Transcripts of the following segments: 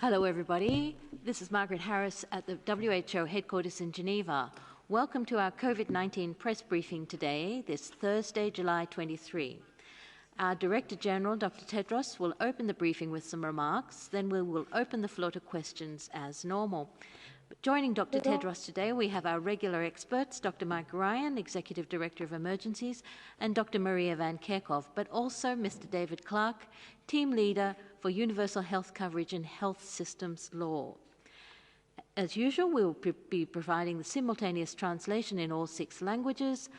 Hello, everybody. This is Margaret Harris at the WHO headquarters in Geneva. Welcome to our COVID-19 press briefing today, this Thursday, July 23. Our Director General, Dr. Tedros, will open the briefing with some remarks. Then we will open the floor to questions as normal. Joining Dr. Tedros today, we have our regular experts, Dr. Mike Ryan, Executive Director of Emergencies, and Dr. Maria Van Kerkhove, but also Mr. David Clark, Team Leader for Universal Health Coverage and Health Systems Law. As usual, we will be providing the simultaneous translation in all 6 languages,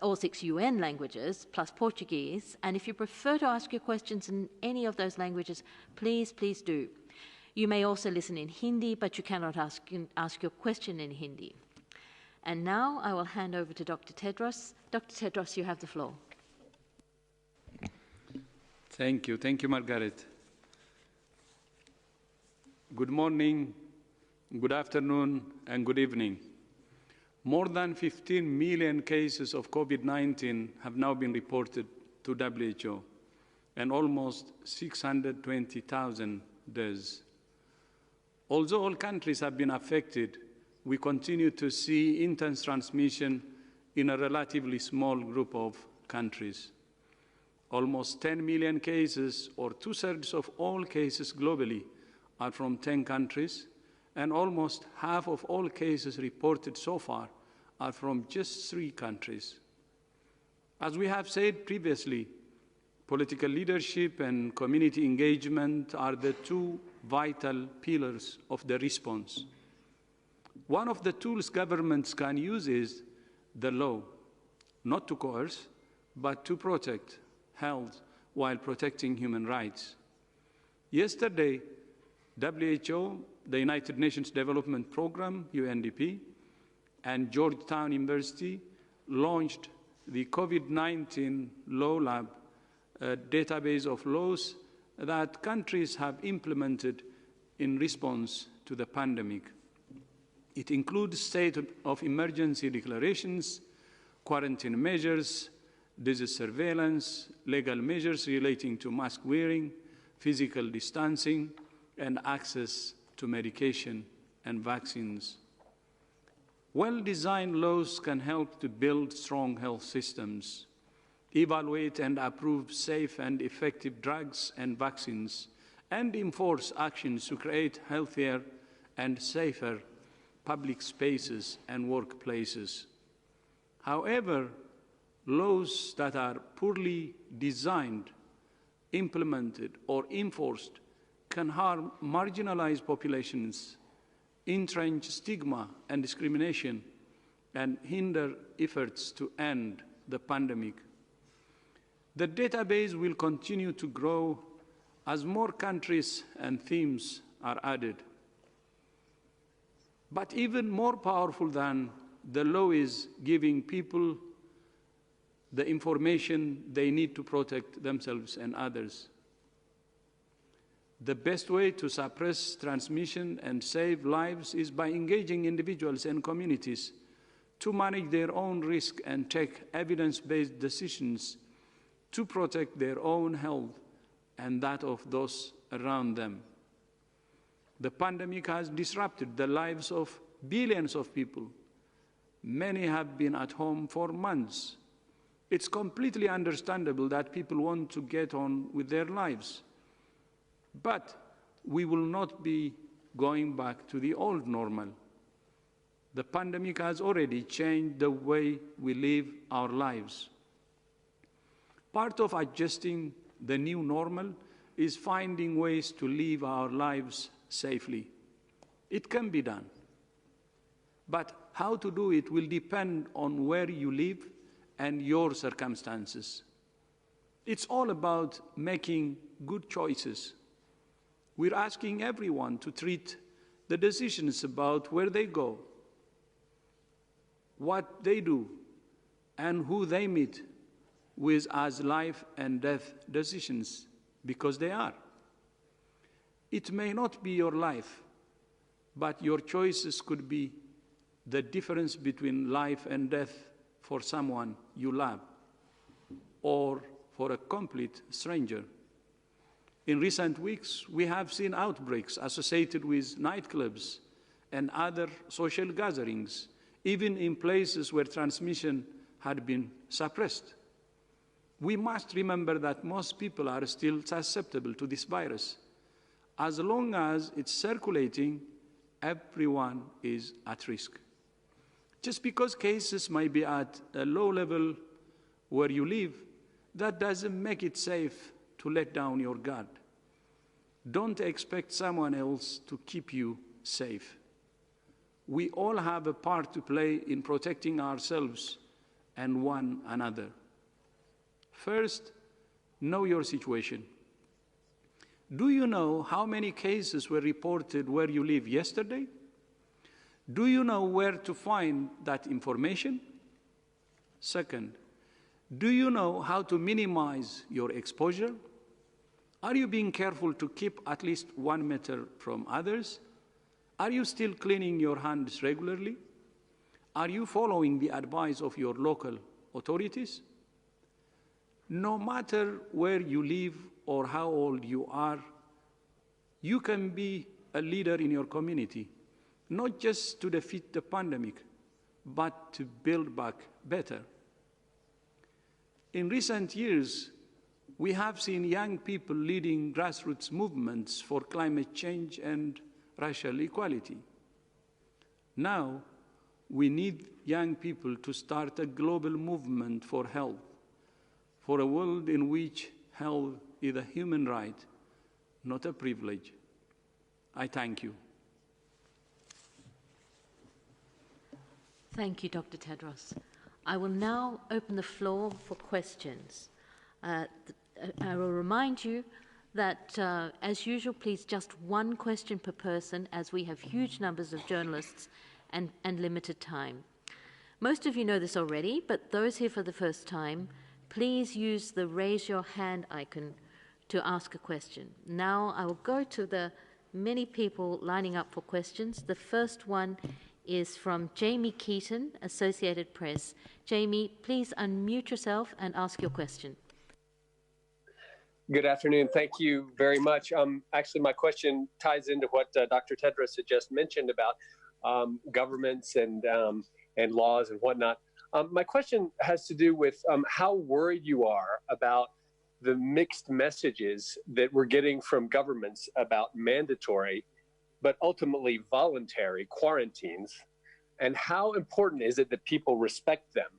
all 6 UN languages, plus Portuguese. And if you prefer to ask your questions in any of those languages, please do. You may also listen in Hindi, but you cannot ask your question in Hindi. And now I will hand over to Dr. Tedros. Dr. Tedros, you have the floor. Thank you, Margaret. Good morning, good afternoon, and good evening. More than 15 million cases of COVID-19 have now been reported to WHO, and almost 620,000 deaths. Although all countries have been affected, we continue to see intense transmission in a relatively small group of countries. Almost 10 million cases, or 2/3 of all cases globally, are from 10 countries, and almost half of all cases reported so far are from just 3 countries. As we have said previously, political leadership and community engagement are the 2 vital pillars of the response. One of the tools governments can use is the law, not to coerce, but to protect health while protecting human rights. Yesterday, WHO, the United Nations Development Programme, UNDP, and Georgetown University launched the COVID-19 Law Lab, a database of laws that countries have implemented in response to the pandemic. It includes state of emergency declarations, quarantine measures, disease surveillance, legal measures relating to mask wearing, physical distancing, and access to medication and vaccines. Well-designed laws can help to build strong health systems, evaluate and approve safe and effective drugs and vaccines, and enforce actions to create healthier and safer public spaces and workplaces. However, laws that are poorly designed, implemented, or enforced can harm marginalized populations, entrench stigma and discrimination, and hinder efforts to end the pandemic. The database will continue to grow as more countries and themes are added. But even more powerful than the law is giving people the information they need to protect themselves and others. The best way to suppress transmission and save lives is by engaging individuals and communities to manage their own risk and take evidence-based decisions to protect their own health and that of those around them. The pandemic has disrupted the lives of billions of people. Many have been at home for months. It's completely understandable that people want to get on with their lives. But we will not be going back to the old normal. The pandemic has already changed the way we live our lives. Part of adjusting the new normal is finding ways to live our lives safely. It can be done. But how to do it will depend on where you live and your circumstances. It's all about making good choices. We're asking everyone to treat the decisions about where they go, what they do, and who they meet with as life and death decisions, because they are. It may not be your life, but your choices could be the difference between life and death for someone you love, or for a complete stranger. In recent weeks, we have seen outbreaks associated with nightclubs and other social gatherings, even in places where transmission had been suppressed. We must remember that most people are still susceptible to this virus. As long as it's circulating, everyone is at risk. Just because cases might be at a low level where you live, that doesn't make it safe to let down your guard. Don't expect someone else to keep you safe. We all have a part to play in protecting ourselves and one another. First, know your situation. Do you know how many cases were reported where you live yesterday? Do you know where to find that information? Second, do you know how to minimize your exposure? Are you being careful to keep at least 1 meter from others? Are you still cleaning your hands regularly? Are you following the advice of your local authorities? No matter where you live or how old you are, you can be a leader in your community, not just to defeat the pandemic, but to build back better. In recent years, we have seen young people leading grassroots movements for climate change and racial equality. Now, we need young people to start a global movement for health, for a world in which health is a human right, not a privilege. I thank you. Thank you, Dr. Tedros. I will now open the floor for questions. I will remind you that, as usual, please just one question per person, as we have huge numbers of journalists and limited time. Most of you know this already, but those here for the first time, please use the raise your hand icon to ask a question. Now I will go to the many people lining up for questions. The first one is from Jamie Keaton, Associated Press. Jamie, please unmute yourself and ask your question. Good afternoon. Thank you very much. Actually, my question ties into what Dr. Tedros had just mentioned about governments and laws and whatnot. My question has to do with how worried you are about the mixed messages that we're getting from governments about mandatory, but ultimately voluntary quarantines, and how important is it that people respect them?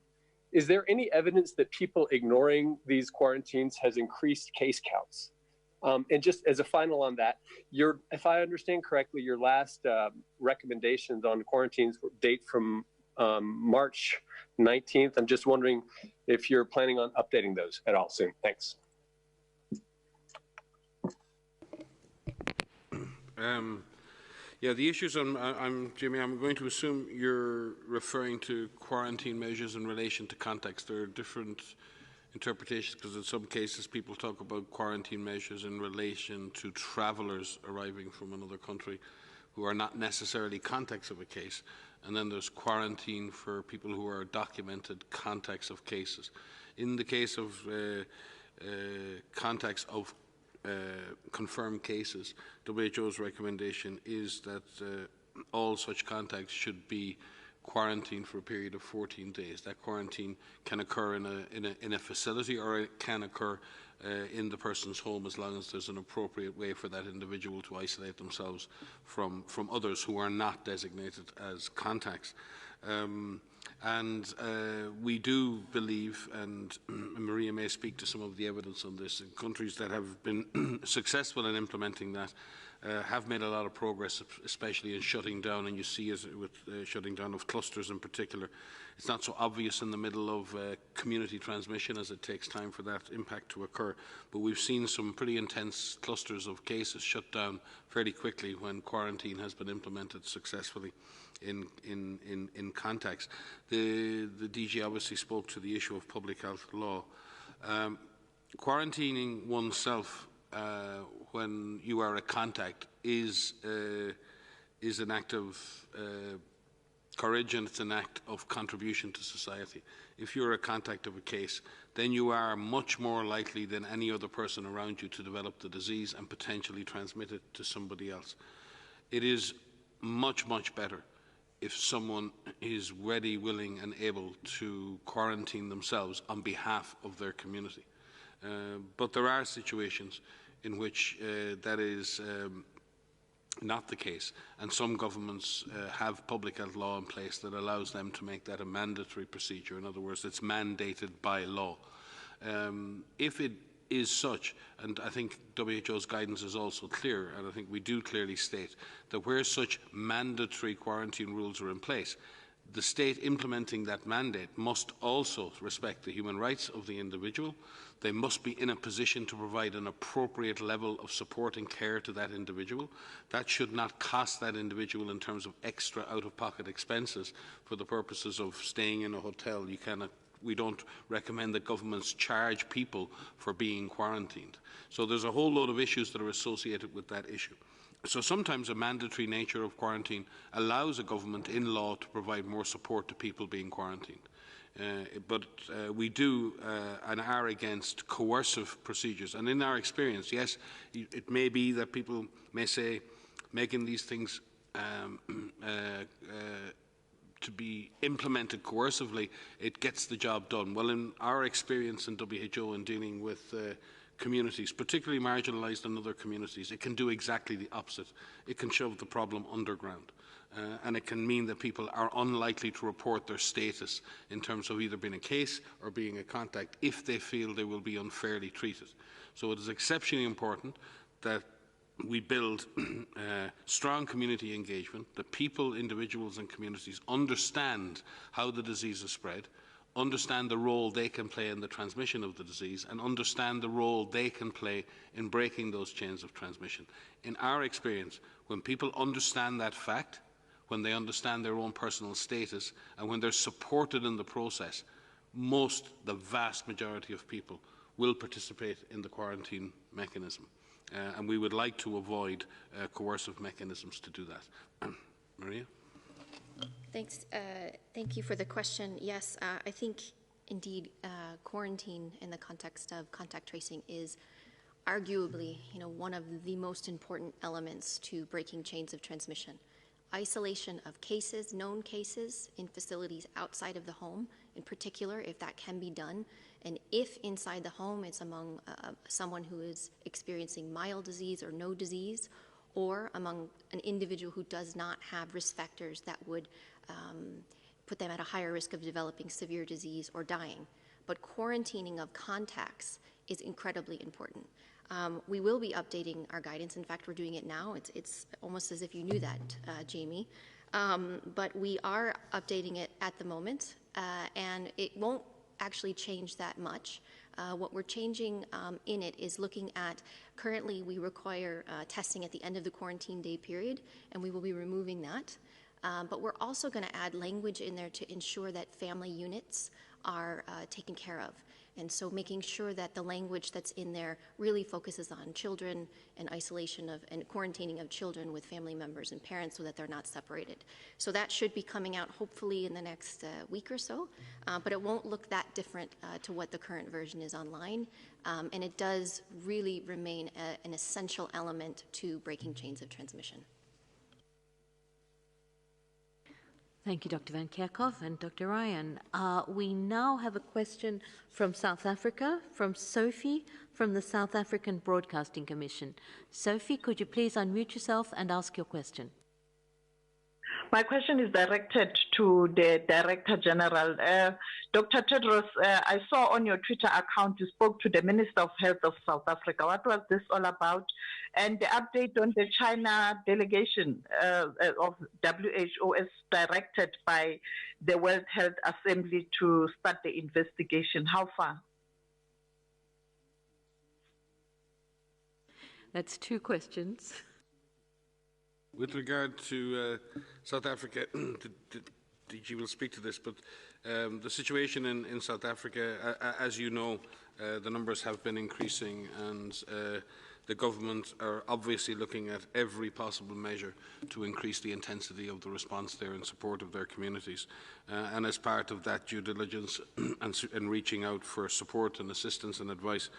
Is there any evidence that people ignoring these quarantines has increased case counts? And just as a final on that, if I understand correctly, your last recommendations on quarantines date from March 19th. I'm just wondering if you're planning on updating those at all soon. Thanks. Yeah, the issues, Jimmy, I'm going to assume you're referring to quarantine measures in relation to context. There are different interpretations because in some cases people talk about quarantine measures in relation to travellers arriving from another country who are not necessarily context of a case. And then there's quarantine for people who are documented contacts of cases. In the case of contacts of confirmed cases, WHO's recommendation is that all such contacts should be quarantined for a period of 14 days. That quarantine can occur in a facility, or it can occur in the person's home, as long as there's an appropriate way for that individual to isolate themselves from others who are not designated as contacts. We do believe, and Maria may speak to some of the evidence on this, in countries that have been successful in implementing that have made a lot of progress, especially in shutting down, and you see as with shutting down of clusters in particular. It's not so obvious in the middle of community transmission, as it takes time for that impact to occur, but we've seen some pretty intense clusters of cases shut down fairly quickly when quarantine has been implemented successfully in contacts. The DG obviously spoke to the issue of public health law. Quarantining oneself when you are a contact is an act of courage and it's an act of contribution to society. If you're a contact of a case, then you are much more likely than any other person around you to develop the disease and potentially transmit it to somebody else. It is much, much better if someone is ready, willing and able to quarantine themselves on behalf of their community. But there are situations in which that is not the case, and some governments have public health law in place that allows them to make that a mandatory procedure. In other words, it's mandated by law. If it is such, and I think WHO's guidance is also clear, and I think we do clearly state that where such mandatory quarantine rules are in place, the state implementing that mandate must also respect the human rights of the individual. They must be in a position to provide an appropriate level of support and care to that individual. That should not cost that individual in terms of extra out-of-pocket expenses for the purposes of staying in a hotel. We don't recommend that governments charge people for being quarantined. So there's a whole load of issues that are associated with that issue. So sometimes a mandatory nature of quarantine allows a government in law to provide more support to people being quarantined. But we do and are against coercive procedures. And in our experience, yes, it may be that people may say making these things to be implemented coercively, it gets the job done. Well, in our experience in WHO in dealing with communities, particularly marginalised and other communities, it can do exactly the opposite. It can shove the problem underground. And it can mean that people are unlikely to report their status in terms of either being a case or being a contact if they feel they will be unfairly treated. So it is exceptionally important that we build strong community engagement, that people, individuals and communities understand how the disease is spread, understand the role they can play in the transmission of the disease, and understand the role they can play in breaking those chains of transmission. In our experience, when people understand that fact, when they understand their own personal status, and when they're supported in the process, the vast majority of people will participate in the quarantine mechanism. And we would like to avoid coercive mechanisms to do that. Maria? Thanks. Thank you for the question. Yes, I think indeed quarantine in the context of contact tracing is arguably, one of the most important elements to breaking chains of transmission. Isolation of cases, known cases in facilities outside of the home, in particular, if that can be done, and if inside the home it's among someone who is experiencing mild disease or no disease, or among an individual who does not have risk factors that would put them at a higher risk of developing severe disease or dying. But quarantining of contacts is incredibly important. We will be updating our guidance. In fact, we're doing it now. It's almost as if you knew that, Jamie. But we are updating it at the moment, and it won't actually change that much. What we're changing in it is looking at, currently we require testing at the end of the quarantine day period, and we will be removing that. But we're also going to add language in there to ensure that family units are taken care of. And so making sure that the language that's in there really focuses on children and isolation of and quarantining of children with family members and parents so that they're not separated. So that should be coming out hopefully in the next week or so, but it won't look that different to what the current version is online. And it does really remain an essential element to breaking chains of transmission. Thank you, Dr. Van Kerkhove and Dr. Ryan. We now have a question from South Africa, from Sophie, from the South African Broadcasting Commission. Sophie, could you please unmute yourself and ask your question? My question is directed to the Director General. Dr. Tedros, I saw on your Twitter account you spoke to the Minister of Health of South Africa. What was this all about? And the update on the China delegation of WHO is directed by the World Health Assembly to start the investigation. How far? That's two questions. With regard to South Africa, DG will speak to this, but the situation in South Africa, as you know, the numbers have been increasing, and the government are obviously looking at every possible measure to increase the intensity of the response there in support of their communities. And as part of that due diligence and reaching out for support and assistance and advice,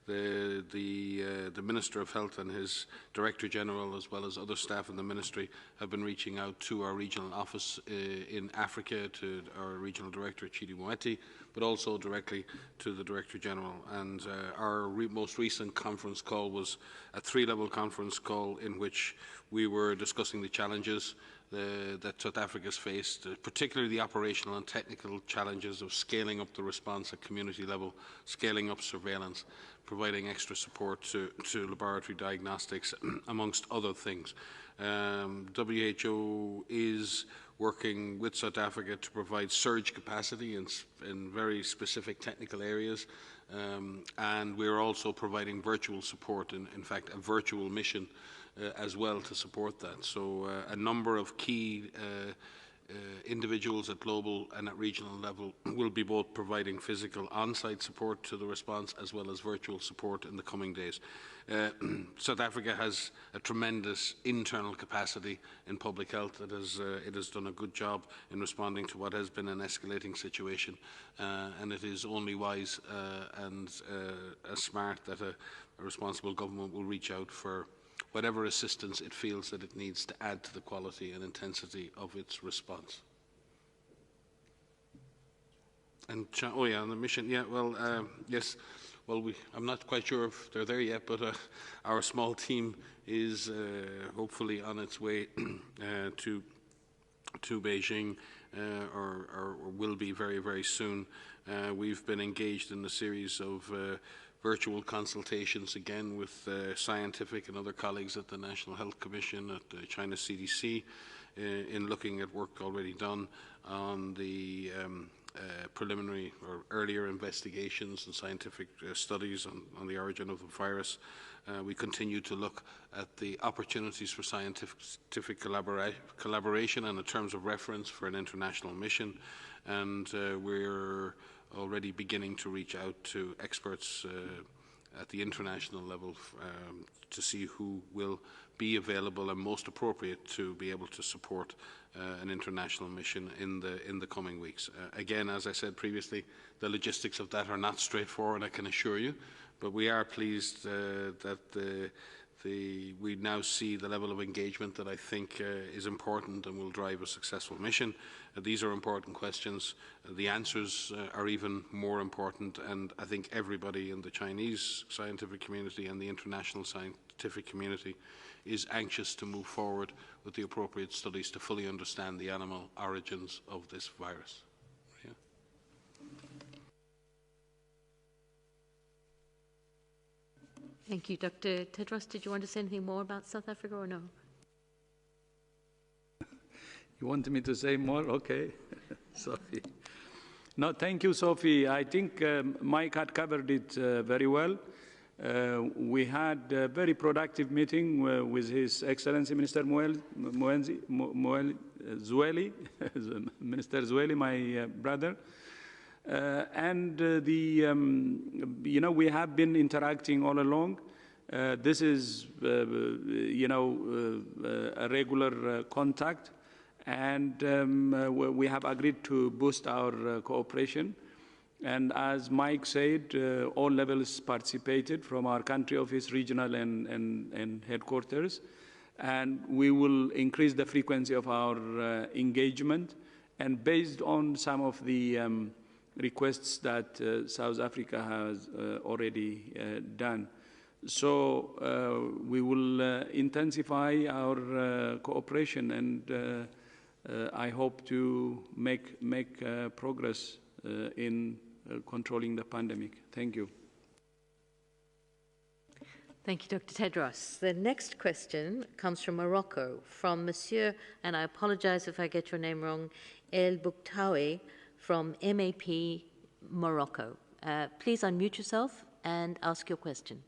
the Minister of Health and his Director General, as well as other staff in the Ministry, have been reaching out to our regional office in Africa, to our Regional Director, Chidi Moeti, but also directly to the Director General. And our most recent conference call was a three-level conference call in which we were discussing the challenges that South Africa's faced, particularly the operational and technical challenges of scaling up the response at community level, scaling up surveillance, providing extra support to laboratory diagnostics, amongst other things. WHO is working with South Africa to provide surge capacity in very specific technical areas, and we're also providing virtual support, in fact a virtual mission as well to support that. So a number of key individuals at global and at regional level will be both providing physical on-site support to the response as well as virtual support in the coming days. South Africa has a tremendous internal capacity in public health. It has done a good job in responding to what has been an escalating situation, and it is only wise and smart that a responsible government will reach out for whatever assistance it feels that it needs to add to the quality and intensity of its response. And oh yeah, on the mission, yeah, well, yes, well, I'm not quite sure if they're there yet, but our small team is hopefully on its way to Beijing, or will be very, very soon. We've been engaged in a series of virtual consultations again with scientific and other colleagues at the National Health Commission, at the China CDC, in looking at work already done on the preliminary or earlier investigations and scientific studies on the origin of the virus. We continue to look at the opportunities for scientific collaboration and in terms of reference for an international mission, and we're already beginning to reach out to experts at the international level to see who will be available and most appropriate to be able to support an international mission in the coming weeks. Again, as I said previously, the logistics of that are not straightforward, I can assure you, but we are pleased that we now see the level of engagement that I think is important and will drive a successful mission. These are important questions. The answers are even more important, and I think everybody in the Chinese scientific community and the international scientific community is anxious to move forward with the appropriate studies to fully understand the animal origins of this virus. Yeah. Thank you. Dr. Tedros, did you want to say anything more about South Africa or no? You want me to say more? Okay. Sophie. No, thank you, Sophie. I think Mike had covered it very well. We had a very productive meeting with His Excellency Minister Zweli, Minister Zweli, my brother. You know, we have been interacting all along. This is, you know, a regular contact, and we have agreed to boost our cooperation. And as Mike said, all levels participated from our country office, regional and headquarters. And we will increase the frequency of our engagement. And based on some of the requests that South Africa has already done. So we will intensify our cooperation, and I hope to make progress in controlling the pandemic. Thank you. Thank you, Dr. Tedros. The next question comes from Morocco, from Monsieur, and I apologize if I get your name wrong, El Bouktawi, from MAP Morocco. Please unmute yourself and ask your question.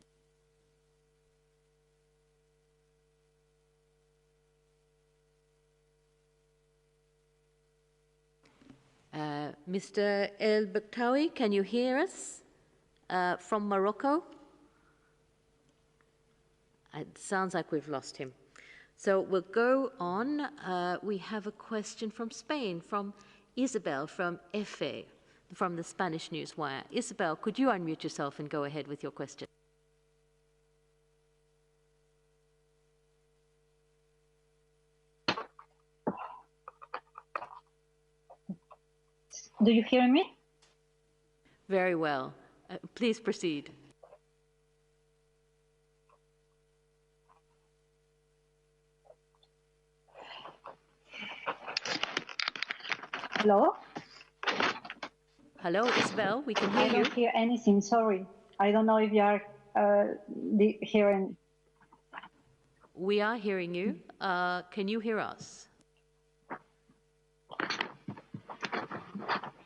Mr. El Bouktawi, can you hear us from Morocco? It sounds like we've lost him. So we'll go on. We have a question from Spain, from Isabel, from Efe, from the Spanish Newswire. Isabel, could you unmute yourself and go ahead with your question? Do you hear me? Very well. Please proceed. Hello? Hello, Isabel, we can hear you. I don't hear anything, sorry. I don't know if you are hearing. We are hearing you. Can you hear us?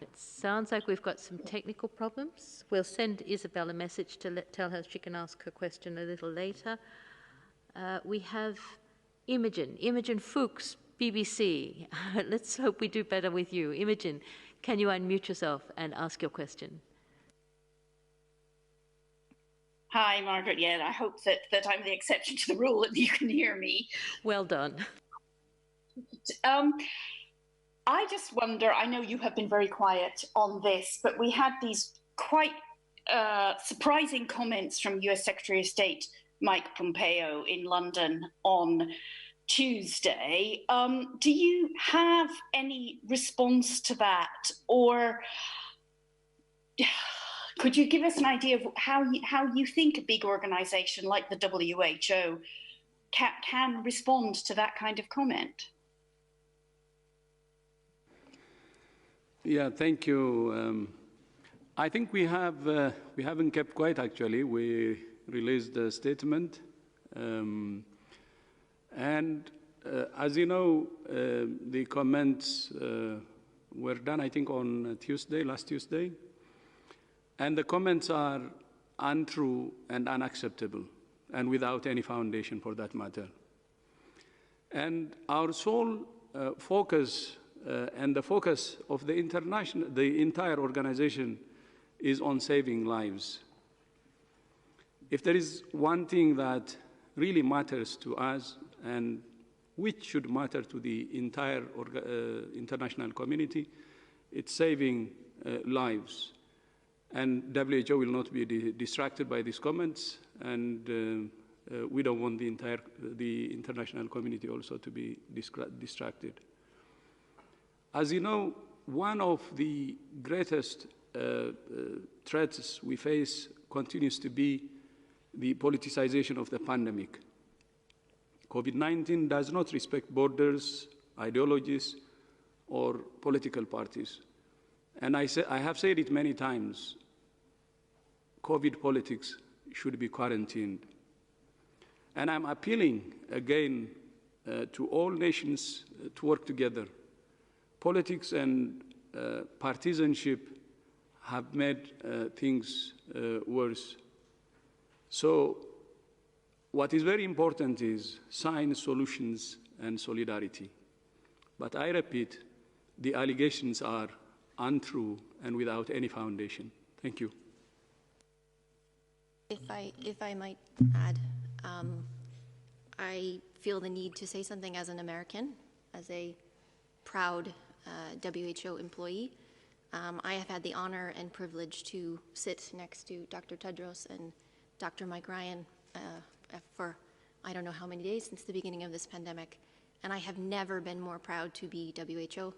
It sounds like we've got some technical problems. We'll send Isabel a message to tell her she can ask her question a little later. We have Imogen Fuchs, BBC. Let's hope we do better with you. Imogen, can you unmute yourself and ask your question? Hi, Margaret. Yeah, I hope that I'm the exception to the rule and you can hear me. Well done. I just wonder, I know you have been very quiet on this, but we had these quite surprising comments from US Secretary of State Mike Pompeo in London on Tuesday. Do you have any response to that, or could you give us an idea of how you think a big organization like the WHO can respond to that kind of comment? Yeah, thank you. I think we haven't kept quiet, actually. We released a statement. As you know, the comments were done, I think, on last Tuesday. And the comments are untrue and unacceptable, and without any foundation for that matter. And our sole focus and the focus of the entire organization is on saving lives. If there is one thing that really matters to us and which should matter to the entire international community, it's saving lives. And WHO will not be distracted by these comments, and we don't want the international community also to be distracted. As you know, one of the greatest threats we face continues to be the politicization of the pandemic. COVID-19 does not respect borders, ideologies, or political parties. And I have said it many times, COVID politics should be quarantined. And I'm appealing again to all nations to work together. Politics and partisanship have made things worse. So what is very important is science, solutions, and solidarity. But I repeat, the allegations are untrue and without any foundation. Thank you. If I might add, I feel the need to say something as an American, as a proud WHO employee. I have had the honor and privilege to sit next to Dr. Tedros and Dr. Mike Ryan for I don't know how many days since the beginning of this pandemic, and I have never been more proud to be WHO.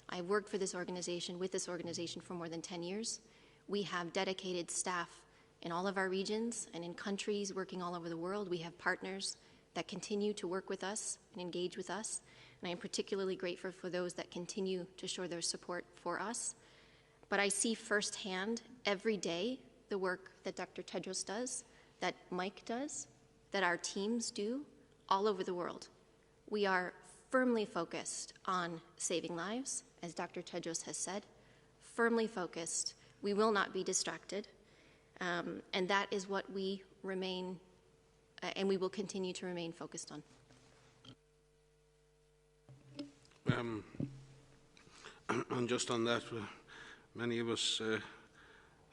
I've worked for this organization, with this organization, for more than 10 years. We have dedicated staff in all of our regions and in countries working all over the world. We have partners that continue to work with us and engage with us, and I am particularly grateful for those that continue to show their support for us. But I see firsthand every day the work that Dr. Tedros does, that Mike does, that our teams do all over the world. We are firmly focused on saving lives, as Dr. Tedros has said, firmly focused. We will not be distracted, and that is what we remain, and we will continue to remain focused on. And just on that, many of us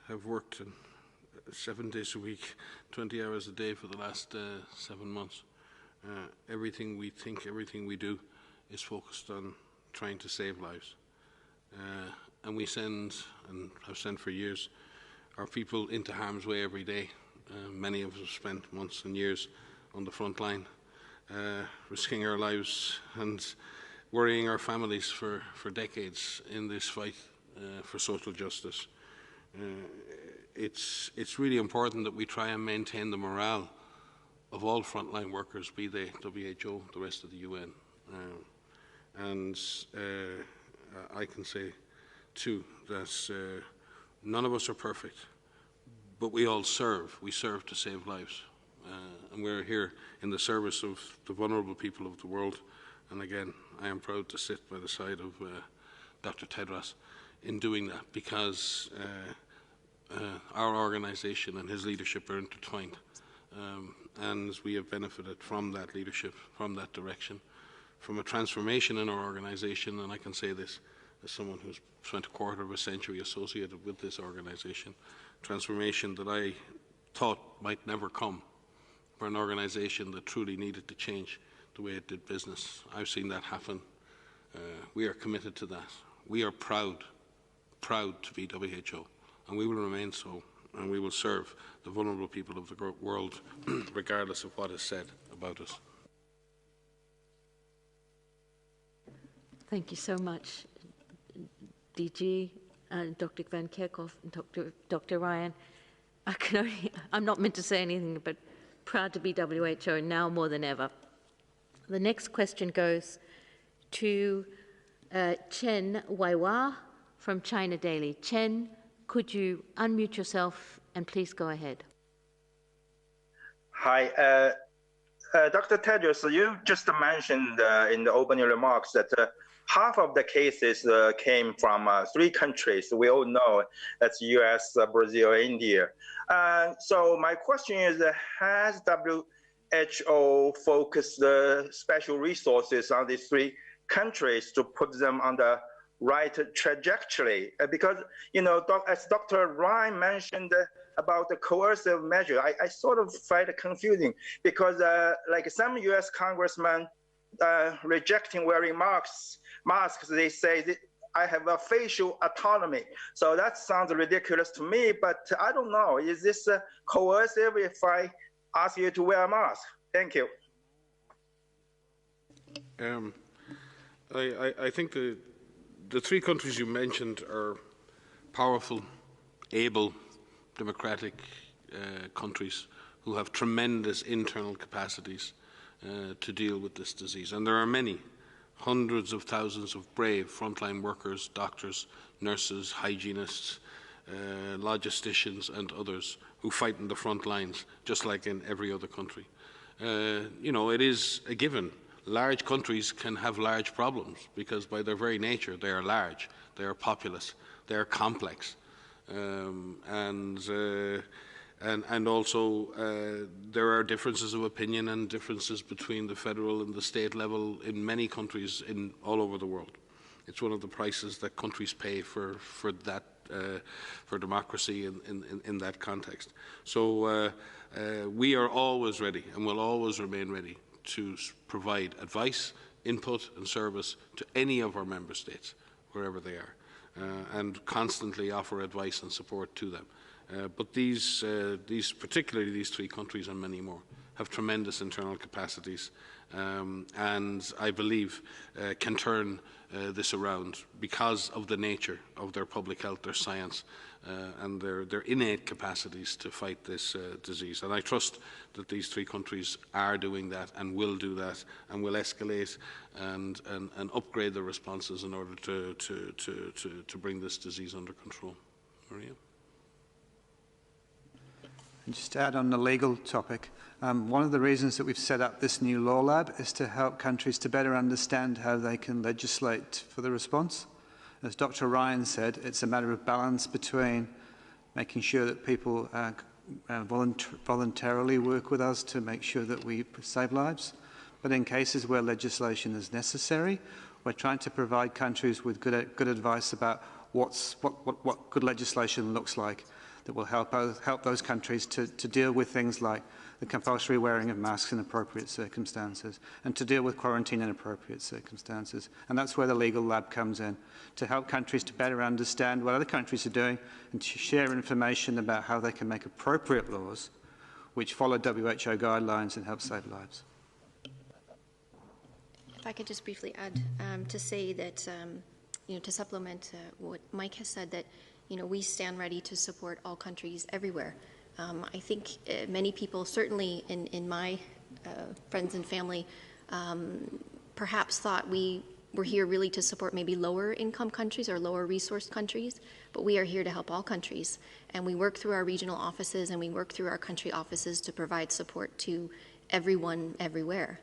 have worked 7 days a week, 20 hours a day for the last 7 months. Everything we think, everything we do is focused on trying to save lives. And we send, and have sent for years, our people into harm's way every day. Many of us have spent months and years on the front line, risking our lives and worrying our families for decades in this fight for social justice. It's really important that we try and maintain the morale of all frontline workers, be they WHO, the rest of the UN. I can say, too, that none of us are perfect, but we all serve. We serve to save lives. And we're here in the service of the vulnerable people of the world. And again, I am proud to sit by the side of Dr. Tedros in doing that, because our organisation and his leadership are intertwined. And we have benefited from that leadership, from that direction, from a transformation in our organisation. And I can say this as someone who's spent a quarter of a century associated with this organisation, transformation that I thought might never come for an organisation that truly needed to change the way it did business. I've seen that happen. We are committed to that. We are proud to be WHO, and we will remain so, and we will serve the vulnerable people of the world regardless of what is said about us. Thank you so much, DG, Dr. Van Kerkhoff, and Dr. Ryan. I'm not meant to say anything, but proud to be WHO now more than ever. The next question goes to Chen Waiwa from China Daily. Chen, could you unmute yourself and please go ahead? Hi, Dr. Tedros, you just mentioned in the opening remarks that half of the cases came from 3 countries. We all know that's US, Brazil, India. So my question is, has WHO focused the special resources on these 3 countries to put them on the right trajectory? Because, you know, as Dr. Ryan mentioned about the coercive measure, I sort of find it confusing, because like some US congressmen rejecting wearing masks, they say that I have a facial autonomy. So that sounds ridiculous to me, but I don't know. Is this coercive if I ask you to wear a mask? Thank you. I think the 3 countries you mentioned are powerful, able, democratic countries who have tremendous internal capacities to deal with this disease. And there are many, hundreds of thousands of brave frontline workers, doctors, nurses, hygienists, logisticians and others who fight in the front lines, just like in every other country. You know, it is a given. Large countries can have large problems because by their very nature they are large, they are populous, they are complex. And also there are differences of opinion and differences between the federal and the state level in many countries all over the world. It's one of the prices that countries pay for that for democracy in that context. So we are always ready and will always remain ready to provide advice, input and service to any of our member states, wherever they are, and constantly offer advice and support to them. But particularly these 3 countries and many more, have tremendous internal capacities and I believe can turn this around because of the nature of their public health, their science and their innate capacities to fight this disease. And I trust that these 3 countries are doing that and will do that and will escalate and upgrade their responses in order to bring this disease under control. Maria? And just to add on the legal topic, one of the reasons that we've set up this new law lab is to help countries to better understand how they can legislate for the response. As Dr. Ryan said, it's a matter of balance between making sure that people voluntarily work with us to make sure that we save lives. But in cases where legislation is necessary, we're trying to provide countries with good advice about what good legislation looks like. that will help those countries to deal with things like the compulsory wearing of masks in appropriate circumstances and to deal with quarantine in appropriate circumstances. And that's where the legal lab comes in, to help countries to better understand what other countries are doing and to share information about how they can make appropriate laws which follow WHO guidelines and help save lives. If I could just briefly add to say that, to supplement what Mike has said, that, we stand ready to support all countries everywhere. I think many people, certainly in my friends and family, perhaps thought we were here really to support maybe lower income countries or lower resourced countries, but we are here to help all countries. And we work through our regional offices and we work through our country offices to provide support to everyone, everywhere.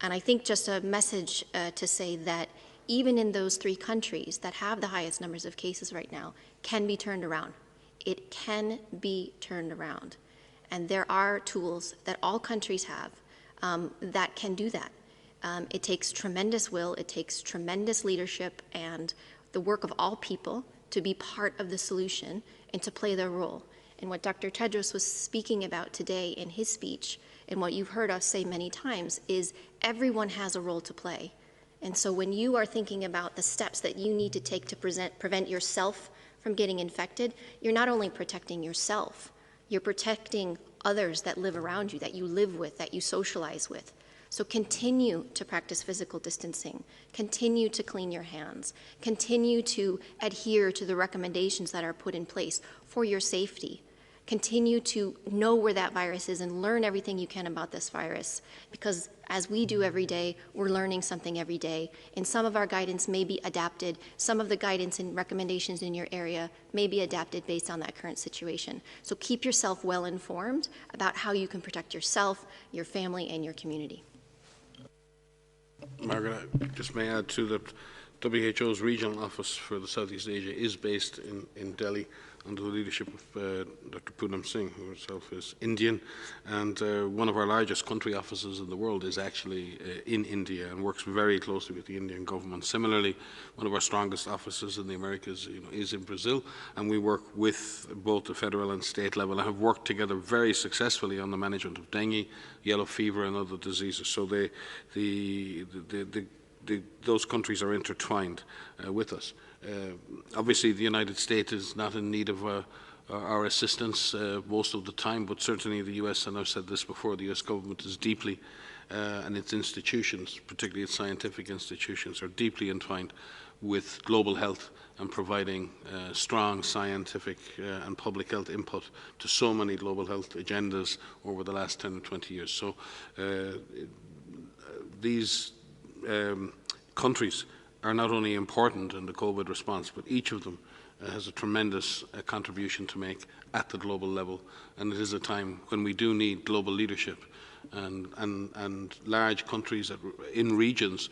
And I think just a message to say that even in those 3 countries that have the highest numbers of cases right now can be turned around. It can be turned around. And there are tools that all countries have that can do that. It takes tremendous will, it takes tremendous leadership and the work of all people to be part of the solution and to play their role. And what Dr. Tedros was speaking about today in his speech, and what you've heard us say many times, is everyone has a role to play. And so when you are thinking about the steps that you need to take to prevent yourself from getting infected, you're not only protecting yourself, you're protecting others that live around you, that you live with, that you socialize with. So continue to practice physical distancing, continue to clean your hands, continue to adhere to the recommendations that are put in place for your safety. Continue to know where that virus is and learn everything you can about this virus, because as we do every day, we're learning something every day. And some of our guidance may be adapted. Some of the guidance and recommendations in your area may be adapted based on that current situation. So keep yourself well informed about how you can protect yourself, your family, and your community. Margaret, I just may add too that WHO's regional office for the Southeast Asia is based in Delhi under the leadership of Dr. Poonam Singh, who herself is Indian, and one of our largest country offices in the world is actually in India and works very closely with the Indian government. Similarly, one of our strongest offices in the Americas is in Brazil, and we work with both the federal and state level and have worked together very successfully on the management of dengue, yellow fever and other diseases. So those countries are intertwined with us. Obviously, the United States is not in need of our assistance most of the time, but certainly the US, and I've said this before, the US government is deeply, and its institutions, particularly its scientific institutions, are deeply entwined with global health and providing strong scientific and public health input to so many global health agendas over the last 10 or 20 years. So these countries are not only important in the COVID response, but each of them has a tremendous contribution to make at the global level. And it is a time when we do need global leadership, and large countries in regions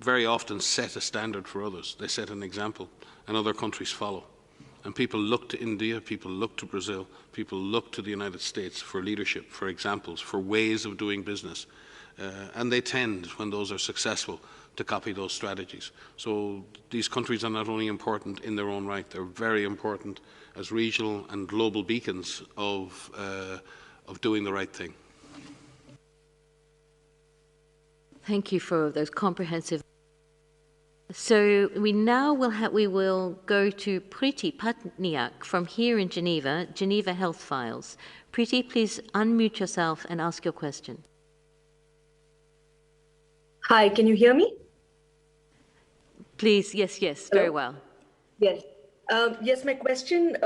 very often set a standard for others. They set an example, and other countries follow. And people look to India, people look to Brazil, people look to the United States for leadership, for examples, for ways of doing business. And they tend, when those are successful, to copy those strategies. So these countries are not only important in their own right, they're very important as regional and global beacons of doing the right thing. Thank you for those comprehensive. So we now will go to Priti Patniak from here in Geneva, Geneva Health Files. Priti, please unmute yourself and ask your question. Hi, can you hear me? Please, yes, very well. Yes. Yes, my question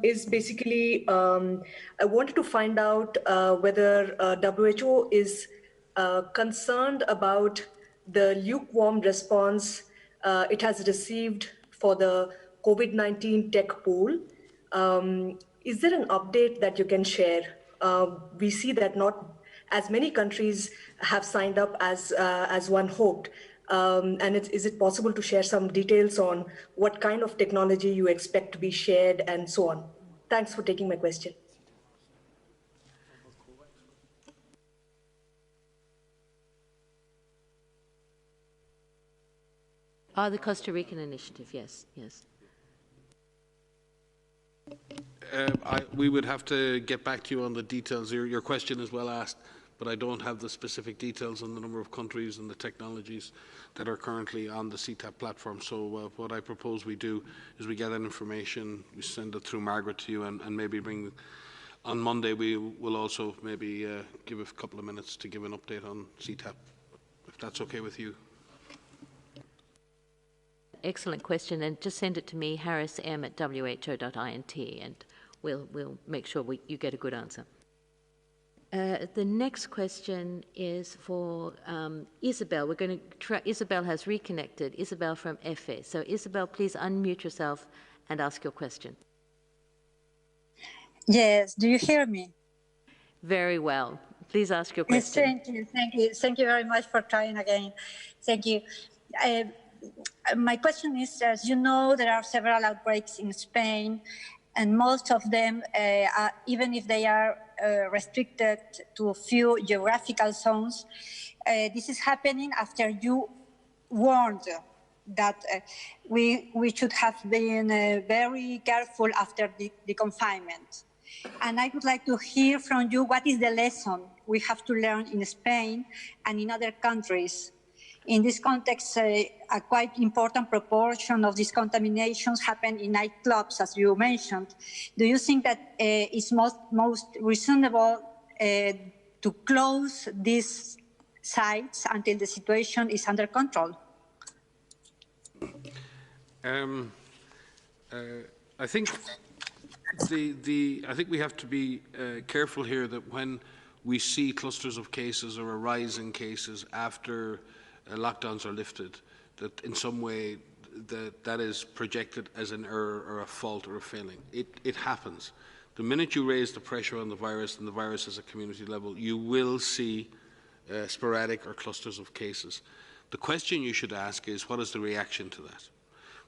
is basically, I wanted to find out whether WHO is concerned about the lukewarm response it has received for the COVID-19 tech pool. Is there an update that you can share? We see that not as many countries have signed up as one hoped. And is it possible to share some details on what kind of technology you expect to be shared and so on? Thanks for taking my question. The Costa Rican initiative, yes. We would have to get back to you on the details. Your question is well asked, but I don't have the specific details on the number of countries and the technologies that are currently on the CTAP platform. So what I propose we do is we get that information, we send it through Margaret to you, and maybe bring, on Monday we will also maybe give a couple of minutes to give an update on CTAP, if that's okay with you. Excellent question, and just send it to me, harrism@who.int, and we'll make sure you get a good answer. The next question is for Isabel. We're going to try. Isabel has reconnected. Isabel from EFE. So Isabel, please unmute yourself and ask your question. Yes. Do you hear me? Very well. Please ask your question. Yes, thank you. Thank you. Thank you very much for trying again. Thank you. My question is, as you know, there are several outbreaks in Spain, and most of them, even if they are restricted to a few geographical zones, this is happening after you warned that we should have been very careful after the confinement. And I would like to hear from you, what is the lesson we have to learn in Spain and in other countries? In this context, a quite important proportion of these contaminations happen in nightclubs, as you mentioned. Do you think that it's most reasonable to close these sites until the situation is under control? I think I think we have to be careful here that when we see clusters of cases or a rise in cases after lockdowns are lifted, that in some way that is projected as an error or a fault or a failing. It happens. The minute you raise the pressure on the virus and the virus is at community level, you will see sporadic or clusters of cases. The question you should ask is, what is the reaction to that?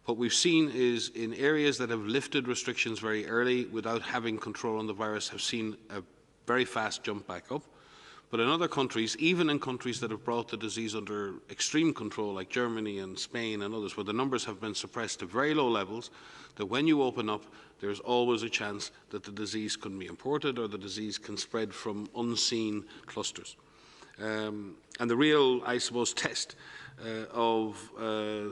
What we've seen is in areas that have lifted restrictions very early without having control on the virus have seen a very fast jump back up. But in other countries, even in countries that have brought the disease under extreme control, like Germany and Spain and others, where the numbers have been suppressed to very low levels, that when you open up, there's always a chance that the disease can be imported or the disease can spread from unseen clusters. And the real, I suppose, test of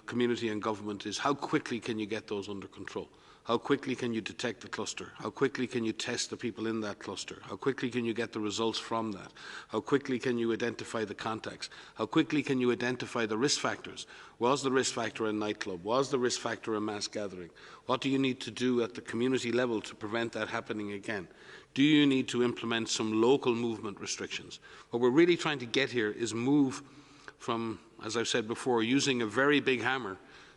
community and government is how quickly can you get those under control? How quickly can you detect the cluster? How quickly can you test the people in that cluster? How quickly can you get the results from that? How quickly can you identify the contacts? How quickly can you identify the risk factors? Was the risk factor a nightclub? Was the risk factor a mass gathering? What do you need to do at the community level to prevent that happening again? Do you need to implement some local movement restrictions? What we're really trying to get here is move from, as I've said before, using a very big hammer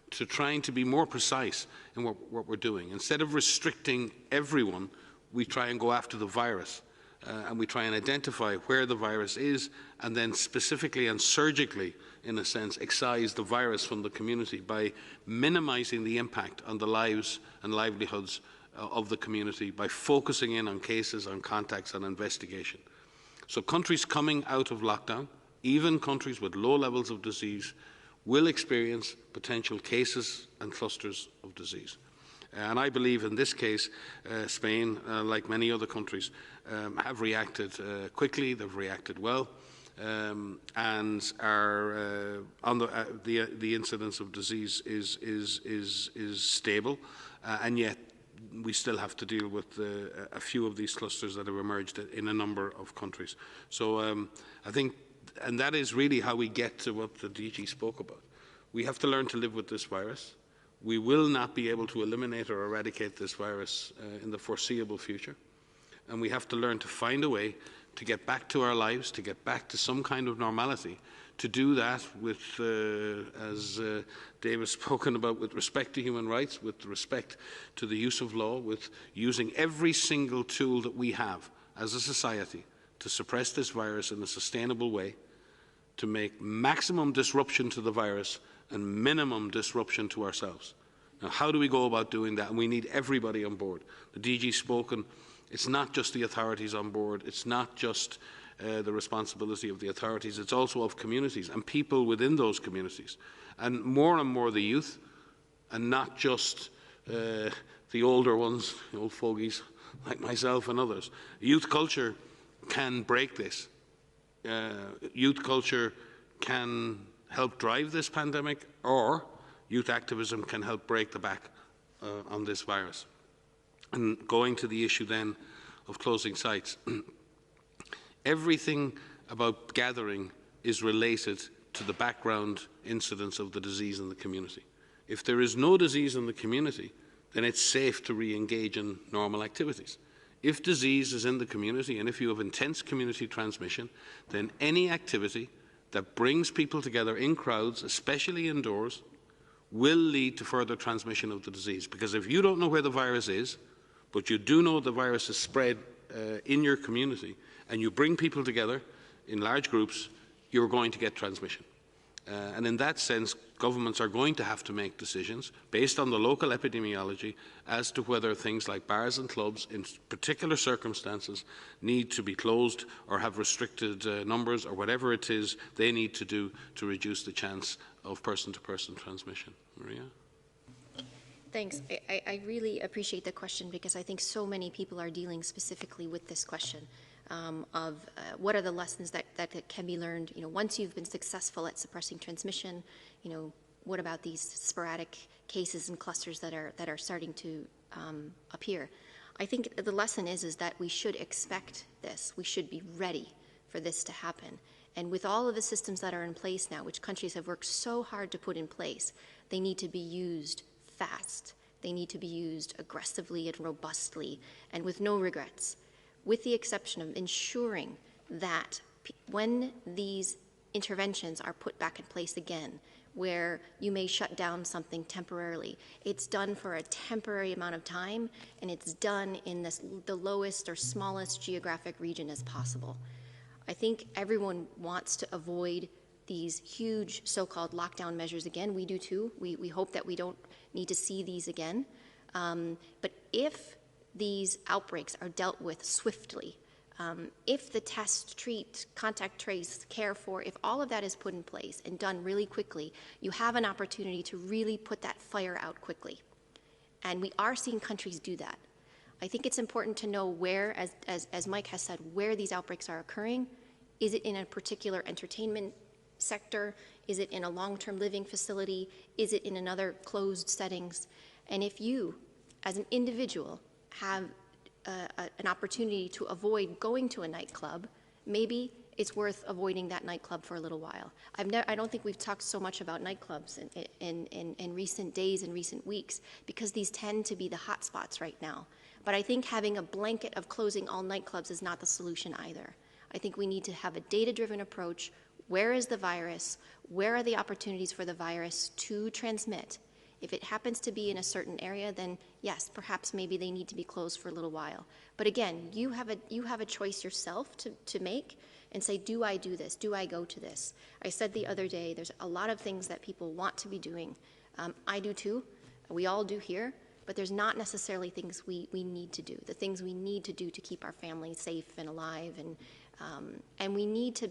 to trying to be more precise in what we're doing. Instead of restricting everyone, we try and go after the virus and we try and identify where the virus is and then specifically and surgically, in a sense, excise the virus from the community by minimizing the impact on the lives and livelihoods of the community by focusing in on cases, on contacts and investigation. So countries coming out of lockdown, even countries with low levels of disease, will experience potential cases and clusters of disease. And I believe in this case, Spain, like many other countries, have reacted quickly, they've reacted well, and are on the incidence of disease is stable, and yet we still have to deal with a few of these clusters that have emerged in a number of countries. So I think, and that is really how we get to what the DG spoke about. We have to learn to live with this virus. We will not be able to eliminate or eradicate this virus in the foreseeable future. And we have to learn to find a way to get back to our lives, to get back to some kind of normality, to do that with, as Dave has spoken about, with respect to human rights, with respect to the use of law, with using every single tool that we have as a society to suppress this virus in a sustainable way, to make maximum disruption to the virus and minimum disruption to ourselves. Now, how do we go about doing that? And we need everybody on board. The DG spoken, it's not just the authorities on board, it's not just the responsibility of the authorities, it's also of communities and people within those communities. And more the youth, and not just the the older ones, the old fogies like myself and others. Youth culture can break this. Youth culture can help drive this pandemic, or youth activism can help break the back on this virus. And going to the issue then of closing sites, everything about gathering is related to the background incidence of the disease in the community. If there is no disease in the community, then it's safe to re-engage in normal activities. If disease is in the community and if you have intense community transmission, then any activity that brings people together in crowds, especially indoors, will lead to further transmission of the disease. Because if you don't know where the virus is, but you do know the virus is spread in your community, and you bring people together in large groups, you're going to get transmission. And in that sense, governments are going to have to make decisions based on the local epidemiology as to whether things like bars and clubs, in particular circumstances, need to be closed or have restricted numbers, or whatever it is they need to do to reduce the chance of person-to-person transmission. Maria? Thanks. I really appreciate the question, because I think so many people are dealing specifically with this question. Of what are the lessons that can be learned, once you've been successful at suppressing transmission, what about these sporadic cases and clusters that are starting to appear? I think the lesson is that we should expect this. We should be ready for this to happen. And with all of the systems that are in place now, which countries have worked so hard to put in place, they need to be used fast. They need to be used aggressively and robustly and with no regrets, with the exception of ensuring that when these interventions are put back in place again, where you may shut down something temporarily, it's done for a temporary amount of time, and it's done in the lowest or smallest geographic region as possible. I think everyone wants to avoid these huge so-called lockdown measures again. We do too. We hope that we don't need to see these again. But if these outbreaks are dealt with swiftly, if the test, treat, contact trace, care for, if all of that is put in place and done really quickly, you have an opportunity to really put that fire out quickly. And we are seeing countries do that. I think it's important to know where, as Mike has said, where these outbreaks are occurring. Is it in a particular entertainment sector? Is it in a long-term living facility? Is it in another closed settings? And if you, as an individual, have an opportunity to avoid going to a nightclub, maybe it's worth avoiding that nightclub for a little while. I don't think we've talked so much about nightclubs in recent days and recent weeks, because these tend to be the hot spots right now. But I think having a blanket of closing all nightclubs is not the solution either. I think we need to have a data-driven approach. Where is the virus? Where are the opportunities for the virus to transmit? If it happens to be in a certain area, then yes, perhaps maybe they need to be closed for a little while. But again, you have a choice yourself to make and say, do I do this? Do I go to this? I said the other day, there's a lot of things that people want to be doing. I do too. We all do here. But there's not necessarily things we need to do. The things we need to do to keep our families safe and alive, and we need to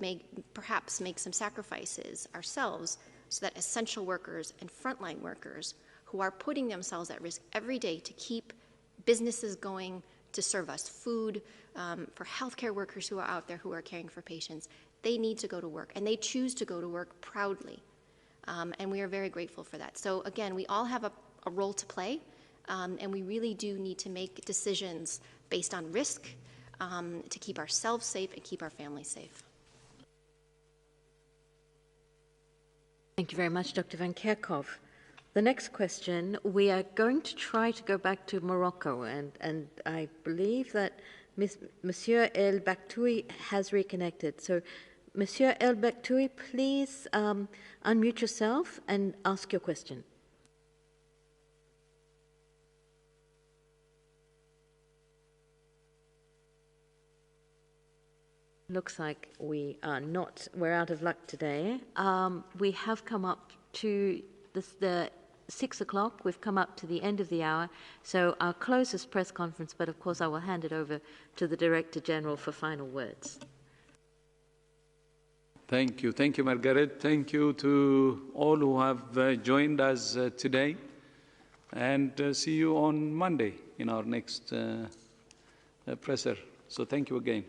perhaps make some sacrifices ourselves, so that essential workers and frontline workers who are putting themselves at risk every day to keep businesses going, to serve us food, for healthcare workers who are out there who are caring for patients, they need to go to work, and they choose to go to work proudly. And we are very grateful for that. So again, we all have a role to play, and we really do need to make decisions based on risk to keep ourselves safe and keep our families safe. Thank you very much, Dr. Van Kerkhove. The next question, we are going to try to go back to Morocco, and I believe that Monsieur El Baktoui has reconnected. So, Monsieur El Baktoui, please unmute yourself and ask your question. Looks like we're out of luck today. We have come up to the 6 o'clock. We've come up to the end of the hour. So I'll close this press conference, but of course I will hand it over to the Director General for final words. Thank you. Thank you, Margaret. Thank you to all who have joined us today. and see you on Monday in our next presser. So thank you again.